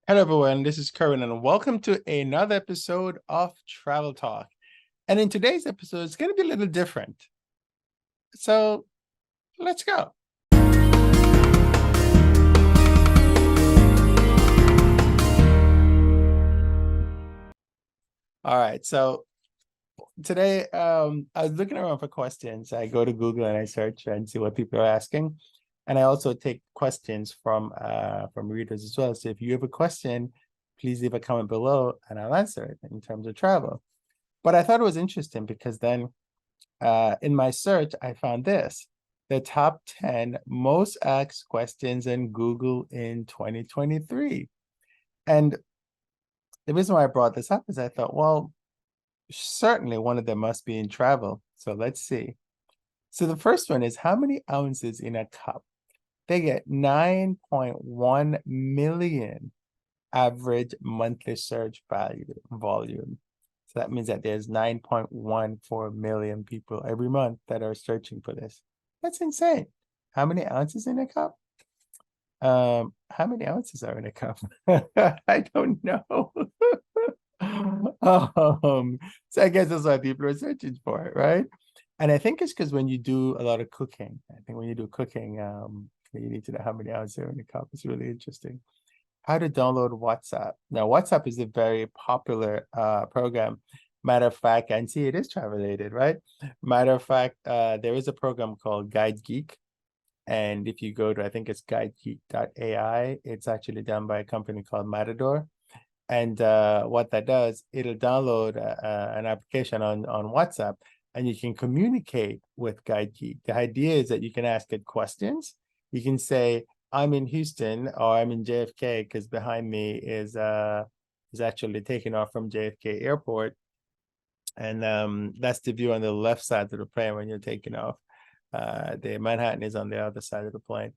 Hello, everyone. This is Curran, and welcome to another episode of Travel Talk. And in today's episode, it's going to be a little different. So let's go. All right. So today, I was looking around for questions. I go to Google and I search and see what people are asking, and I also take questions from readers as well. So if you have a question, please leave a comment below, and I'll answer it in terms of travel. But I thought it was interesting because then in my search, I found this: the top 10 most asked questions in Google in 2023. And the reason why I brought this up is I thought, well, certainly one of them must be in travel. So let's see. So the first one is, how many ounces in a cup? They get 9.1 million average monthly search volume. So that means that there's 9.14 million people every month that are searching for this. That's insane. How many ounces in a cup? How many ounces are in a cup? I don't know. So I guess that's why people are searching for it, right? And I think it's because when you do a lot of cooking, I think when you do cooking, you need to know how many ounces are in a cup. It's really interesting. How to download WhatsApp. Now, WhatsApp is a very popular program. Matter of fact, and see, it is travel related, right? Matter of fact, there is a program called Guide Geek. And if you go to, I think it's guidegeek.ai, it's actually done by a company called Matador. And what that does, it'll download an application on WhatsApp, and you can communicate with Guide Geek. The idea is that you can ask it questions. You can say, I'm in Houston, or I'm in JFK, because behind me is actually taking off from JFK Airport. And that's the view on the left side of the plane when you're taking off. The Manhattan is on the other side of the plane.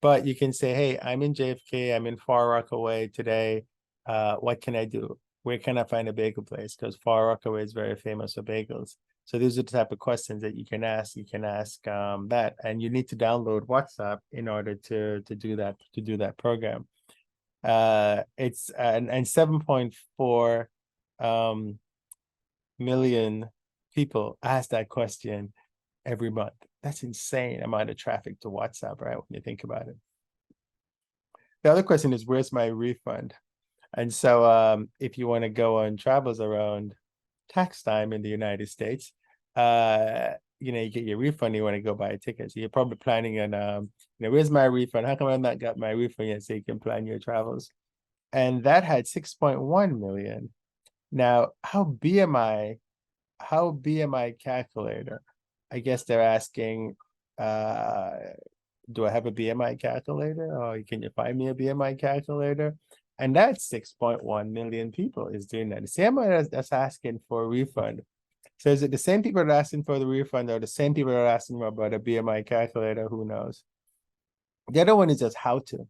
But you can say, hey, I'm in JFK, I'm in Far Rockaway today. What can I do? Where can I find a bagel place? Because Far Rockaway is very famous for bagels. So these are the type of questions that you can ask. You can ask that, and you need to download WhatsApp in order to do that program. It's and 7.4 million people ask that question every month. That's insane amount of traffic to WhatsApp, right? When you think about it. The other question is, where's my refund? And so if you want to go on travels around tax time in the United States, you get your refund, you want to go buy a ticket. So you're probably planning on, where's my refund? How come I've not got my refund yet? So you can plan your travels. And that had 6.1 million. Now, how BMI calculator? I guess they're asking, do I have a BMI calculator? Or can you find me a BMI calculator? And that's 6.1 million people is doing that. The same one that's asking for a refund. So is it the same people that are asking for the refund, or the same people that are asking about a BMI calculator? Who knows? The other one is just how to.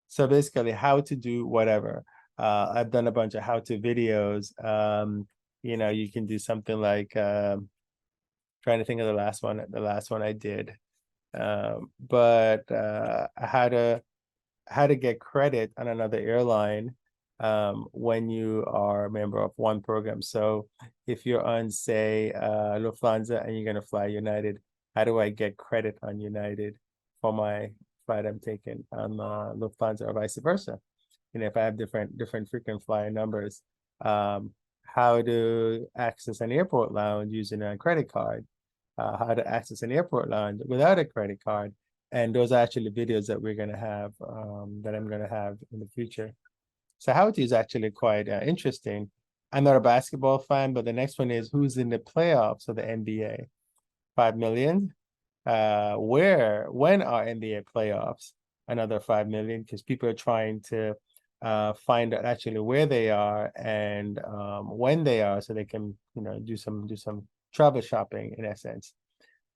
So basically how to do whatever. I've done a bunch of how-to videos. You can do something like trying to think of the last one I did. But how to get credit on another airline when you are a member of one program. So if you're on, say, Lufthansa and you're going to fly United, how do I get credit on United for my flight I'm taking on Lufthansa, or vice versa? If I have different frequent flyer numbers, how to access an airport lounge using a credit card, how to access an airport lounge without a credit card. And those are actually videos that we're going to have, that I'm going to have in the future. So how to is actually quite interesting. I'm not a basketball fan, but the next one is, who's in the playoffs of the NBA? 5 million. When are NBA playoffs? Another 5 million, because people are trying to find out actually where they are and when they are, so they can do some travel shopping in essence.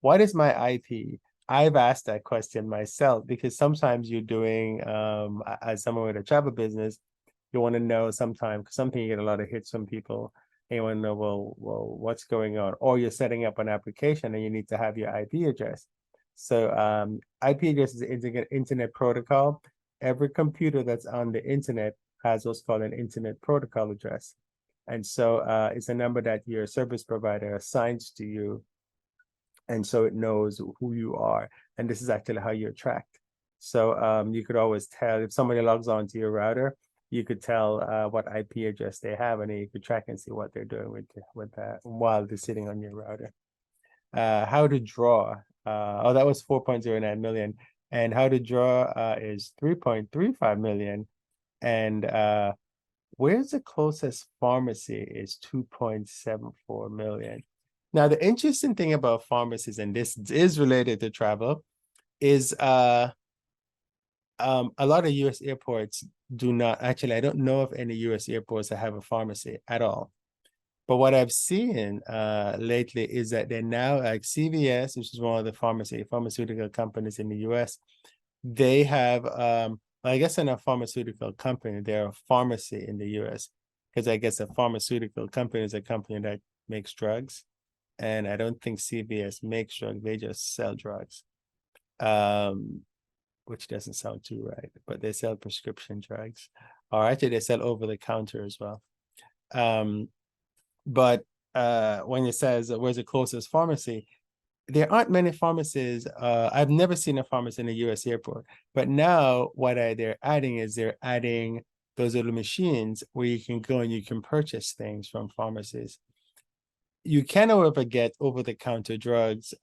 What is my IP? I've asked that question myself, because sometimes you're doing as someone with a travel business, you want to know sometimes, because something you get a lot of hits from people, and you want to know, well, what's going on? Or you're setting up an application and you need to have your IP address. So IP address is internet protocol. Every computer that's on the internet has what's called an internet protocol address. And so it's a number that your service provider assigns to you. And so it knows who you are. And this is actually how you're tracked. So you could always tell if somebody logs on to your router, you could tell what IP address they have, and then you could track and see what they're doing with that while they're sitting on your router. How to draw. Oh, that was 4.09 million. And how to draw is 3.35 million. And where's the closest pharmacy is 2.74 million. Now, the interesting thing about pharmacies, and this is related to travel, is a lot of US airports do not, actually, I don't know of any US airports that have a pharmacy at all. But what I've seen lately is that they're now, like CVS, which is one of the pharmaceutical companies in the US, they have, I guess in a pharmaceutical company, they're a pharmacy in the US, because I guess a pharmaceutical company is a company that makes drugs. And I don't think CVS makes drugs, they just sell drugs. Which doesn't sound too right, but they sell prescription drugs. Or actually they sell over the counter as well. But when it says where's the closest pharmacy, there aren't many pharmacies. I've never seen a pharmacy in a US airport, but now what they're adding is they're adding those little machines where you can go and you can purchase things from pharmacies. You can, however, get over-the-counter drugs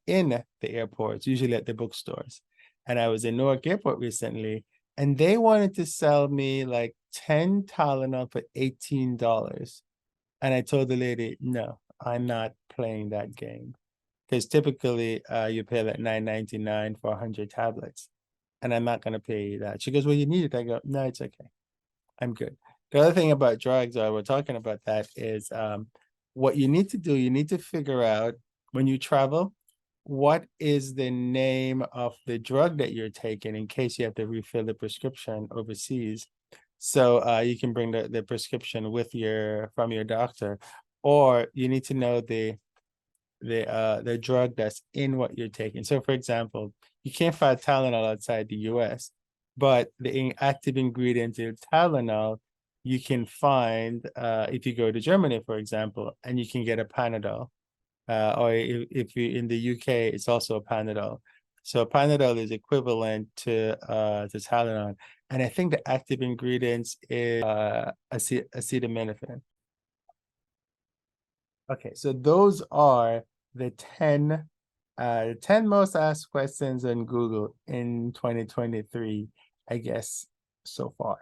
in the airports, usually at the bookstores. And I was in Newark Airport recently, and they wanted to sell me like 10 Tylenol for $18. And I told the lady, no, I'm not playing that game. Because typically you pay like $9.99 for 100 tablets. And I'm not going to pay you that. She goes, well, you need it. I go, no, it's okay. I'm good. The other thing about drugs, while we're talking about that, is what you need to do, you need to figure out when you travel, what is the name of the drug that you're taking in case you have to refill the prescription overseas. So you can bring the prescription with from your doctor, or you need to know the drug that's in what you're taking. So for example, you can't find Tylenol outside the US, but the active ingredient in Tylenol you can find if you go to Germany, for example, and you can get a Panadol. Or if you're in the UK, it's also a Panadol. So Panadol is equivalent to Tylenol. And I think the active ingredients is acetaminophen. Okay, so those are the 10 most asked questions on Google in 2023, I guess, so far.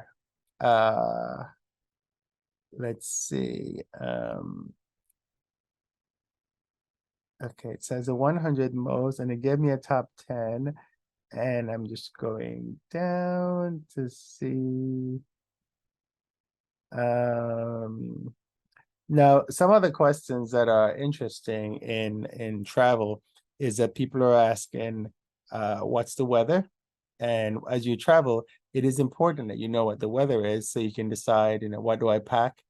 Let's see. Okay, it says the 100 most, and it gave me a top 10, and I'm just going down to see. Now, some of the questions that are interesting in travel is that people are asking, what's the weather? And as you travel, it is important that you know what the weather is so you can decide, what do I pack?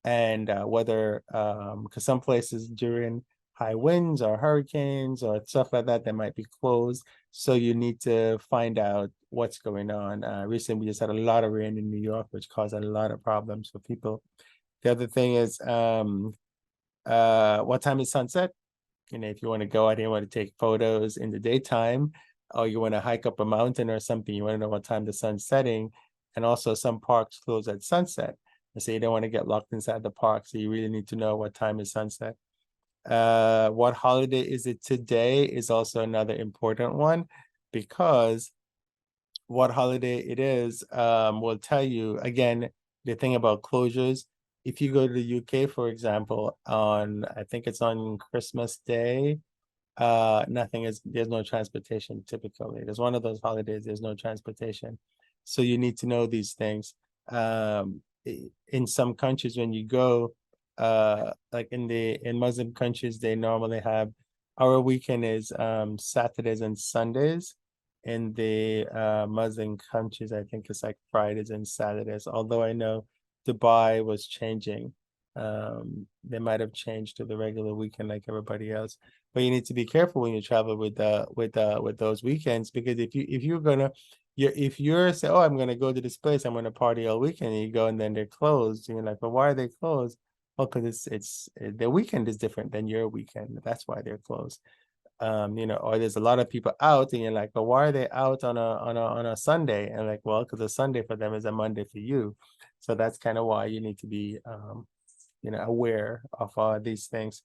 And whether, because some places during high winds or hurricanes or stuff like that, they might be closed. So you need to find out what's going on. Recently, we just had a lot of rain in New York, which caused a lot of problems for people. The other thing is, what time is sunset? If you want to go out and you want to take photos in the daytime, or you want to hike up a mountain or something, you want to know what time the sun's setting. And also some parks close at sunset. And so you don't want to get locked inside the park. So you really need to know what time is sunset. What holiday is it today is also another important one, because what holiday it is will tell you, again, the thing about closures. If you go to the UK, for example, I think it's on Christmas Day, there's no transportation typically. There's one of those holidays, there's no transportation. So you need to know these things. In some countries, when you go, like in Muslim countries, they normally have, our weekend is Saturdays and Sundays. In the Muslim countries, I think it's like Fridays and Saturdays, although I know Dubai was changing. They might have changed to the regular weekend like everybody else. But you need to be careful when you travel with those weekends, because if you're gonna, if you're say, oh, I'm gonna go to this place, I'm gonna party all weekend, and you go and then they're closed, and you're like, well, why are they closed? Well, because their weekend is different than your weekend. That's why they're closed. Or there's a lot of people out, and you're like, but why are they out on a Sunday? And like, well, because a Sunday for them is a Monday for you. So that's kind of why you need to be aware of all these things.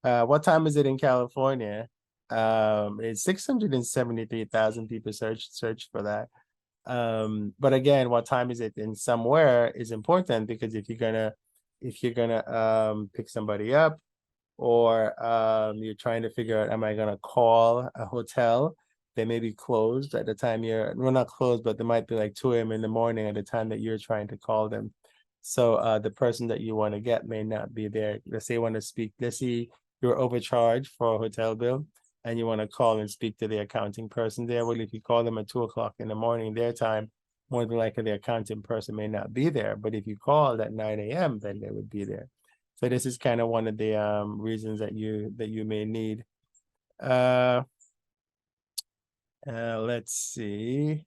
What time is it in California? It's 673,000 people search for that. But again, what time is it in somewhere is important, because if you're gonna pick somebody up, or you're trying to figure out, am I gonna call a hotel? They may be closed at the time well, not closed, but they might be like 2 a.m. in the morning at the time that you're trying to call them. So the person that you want to get may not be there. Let's say you want to speak, let's say you're overcharged for a hotel bill, and you want to call and speak to the accounting person there. Well, if you call them at 2 o'clock in the morning, their time, more than likely the accounting person may not be there. But if you called at 9 a.m., then they would be there. So this is kind of one of the reasons that you may need. Let's see.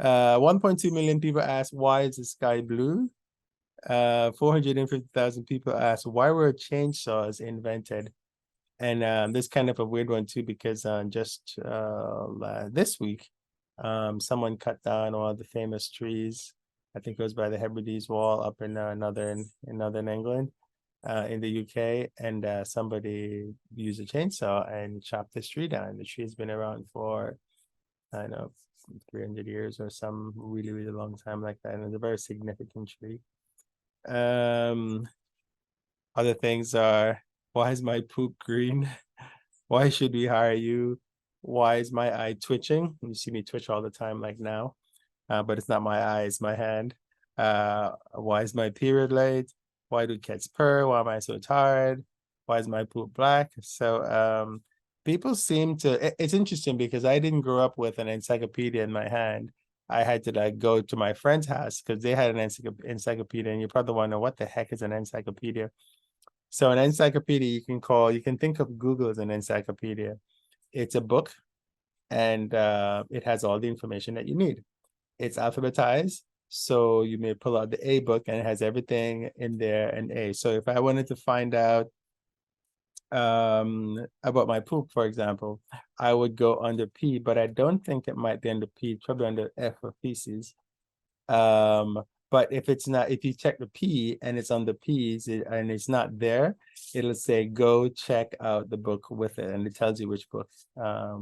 1.2 million people asked, why is the sky blue? 450,000 people asked, why were chainsaws invented? And this kind of a weird one too, because just this week, someone cut down one of the famous trees. I think it was by the Hebrides Wall up in northern England, in the UK, and somebody used a chainsaw and chopped this tree down. The tree has been around for, I don't know, 300 years or some really, really long time like that. And it's a very significant tree. Other things are, why is my poop green? Why should we hire you? Why is my eye twitching? You see me twitch all the time, like now, but it's not my eye, it's my hand. Why is my period late? Why do cats purr? Why am I so tired? Why is my poop black? So people seem to, it's interesting because I didn't grow up with an encyclopedia in my hand. I had to like go to my friend's house because they had an encyclopedia, and you probably want to know what the heck is an encyclopedia. So an encyclopedia you can think of Google as an encyclopedia. It's a book, and it has all the information that you need. It's alphabetized, so you may pull out the A book and it has everything in there in A. So if I wanted to find out about my poop, for example, I would go under P, but I don't think it might be under P, probably under F for feces. But if it's not, if you check the P and it's on the P's and it's not there, it'll say go check out the book with it, and it tells you which book,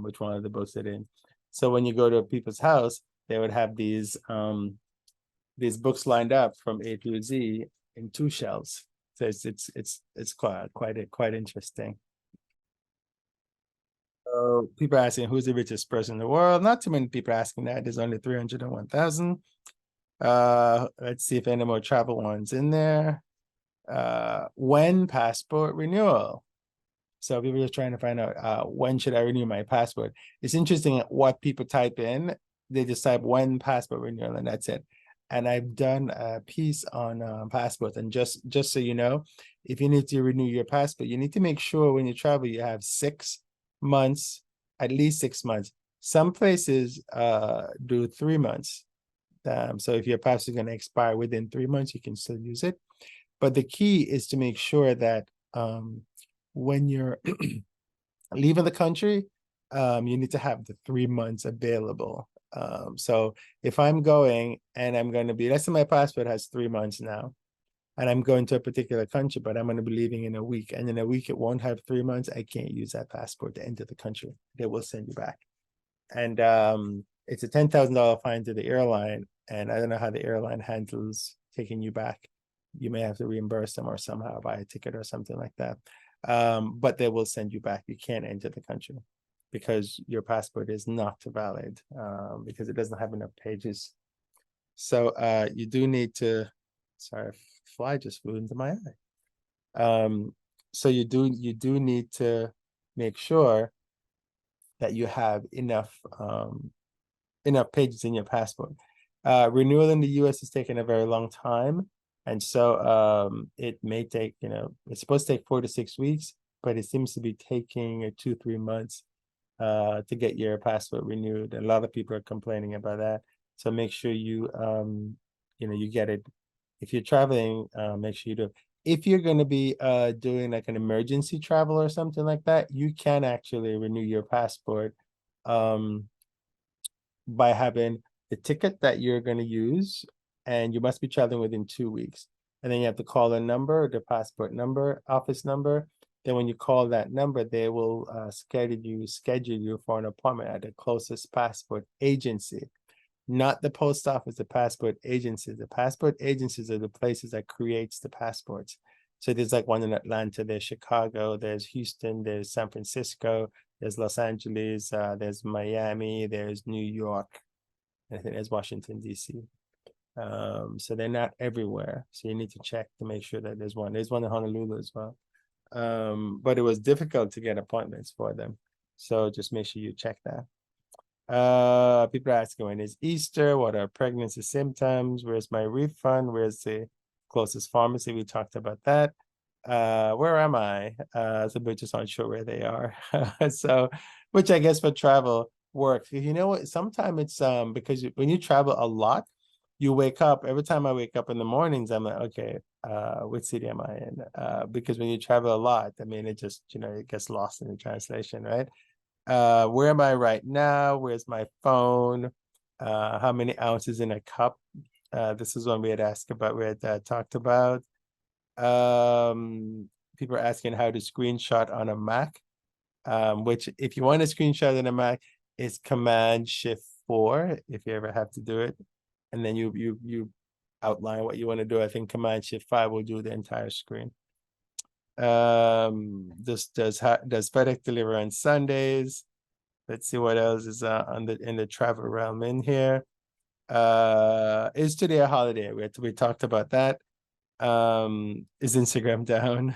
which one of the books it in. So when you go to people's house, they would have these books lined up from A to Z in 2 shelves. So it's quite interesting. So people are asking, who's the richest person in the world? Not too many people asking that. There's only 301,000. Let's see if any more travel ones in there. When passport renewal? So people are trying to find out when should I renew my passport. It's interesting what people type in. They just type when passport renewal, and that's it. And I've done a piece on passport. And just so you know, if you need to renew your passport, you need to make sure when you travel you have 6 months, at least 6 months. Some places do 3 months. So if your passport is going to expire within 3 months, you can still use it. But the key is to make sure that when you're leaving the country, you need to have the 3 months available. So if I'm going and I'm going to be, let's say my passport has 3 months now, and I'm going to a particular country, but I'm going to be leaving in a week, and in a week it won't have 3 months, I can't use that passport to enter the country. They will send you back. And it's a $10,000 fine to the airline, and I don't know how the airline handles taking you back. You may have to reimburse them or somehow buy a ticket or something like that. But they will send you back. You can't enter the country because your passport is not valid, because it doesn't have enough pages. So you do need to, sorry, fly just flew into my eye. So you do need to make sure that you have enough pages in your passport. Renewal in the US is taking a very long time. And so it may take, it's supposed to take 4 to 6 weeks, but it seems to be taking 2-3 months. to get your passport renewed. A lot of people are complaining about that. So make sure you you get it. If you're traveling, make sure you do. If you're going to be doing like an emergency travel or something like that, you can actually renew your passport by having the ticket that you're going to use, and you must be traveling within 2 weeks. And then you have to call a number, the passport number, office number. Then when you call that number, they will schedule you for an appointment at the closest passport agency, not the post office, the passport agencies. The passport agencies are the places that creates the passports. So there's like one in Atlanta, there's Chicago, there's Houston, there's San Francisco, there's Los Angeles, there's Miami, there's New York, and I think there's Washington, D.C. So they're not everywhere. So you need to check to make sure that there's one. There's one in Honolulu as well. But it was difficult to get appointments for them. So just make sure you check that. People are asking, when is Easter? What are pregnancy symptoms? Where's my refund? Where's the closest pharmacy? We talked about that. Where am I? So we're just unsure where they are. So, which I guess for travel works. You know what? Sometimes it's because when you travel a lot, you wake up. Every time I wake up in the mornings, I'm like, okay, which city am I in? Because when you travel a lot, I mean, it just it gets lost in the translation, right? Where am I right now? Where's my phone? How many ounces in a cup? This is one we had asked about, we had talked about. People are asking how to screenshot on a Mac, which if you want to screenshot on a Mac, is Command-Shift-4 if you ever have to do it. And then you outline what you want to do. I think Command-Shift-5 will do the entire screen. Does FedEx deliver on Sundays? Let's see what else is in the travel realm in here. Is today a holiday? We talked about that. Is Instagram down?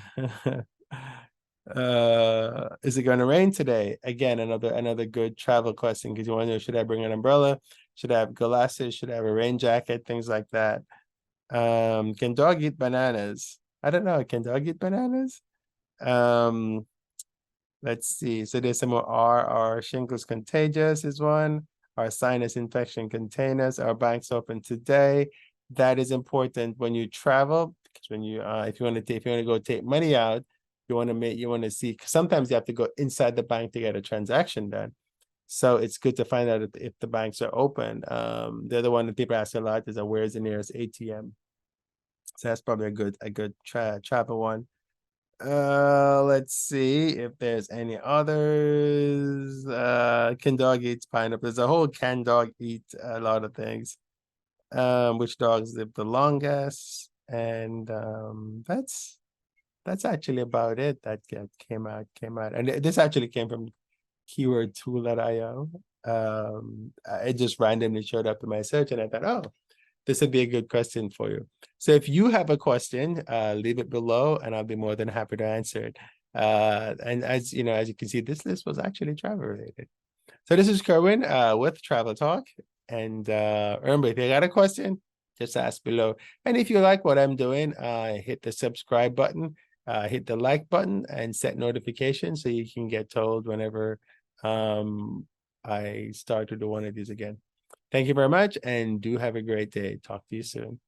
Is it going to rain today? Again, another good travel question, because you want to know, should I bring an umbrella? Should I have glasses? Should I have a rain jacket? Things like that. Can dog eat bananas? I don't know. Can dog eat bananas? Let's see. So there's some more. Are shingles contagious is one. Are sinus infection containers? Are banks open today? That is important when you travel, because when you if you want to go take money out, you want to see, sometimes you have to go inside the bank to get a transaction done. So it's good to find out if the banks are open. The other one that people ask a lot is, where is the nearest ATM? So that's probably a good travel one. Let's see if there's any others. Can dog eat pineapple? There's a whole can dog eat a lot of things. Which dogs live the longest? And that's actually about it that came out. And this actually came from keywordtool.io. It just randomly showed up in my search, and I thought, oh, this would be a good question for you. So if you have a question, leave it below and I'll be more than happy to answer it. And as you can see, this list was actually travel related. So this is Kerwin with Travel Talk. And remember, if you got a question, just ask below. And if you like what I'm doing, hit the subscribe button, hit the like button, and set notifications so you can get told whenever I start to do one of these again. Thank you very much, and do have a great day. Talk to you soon.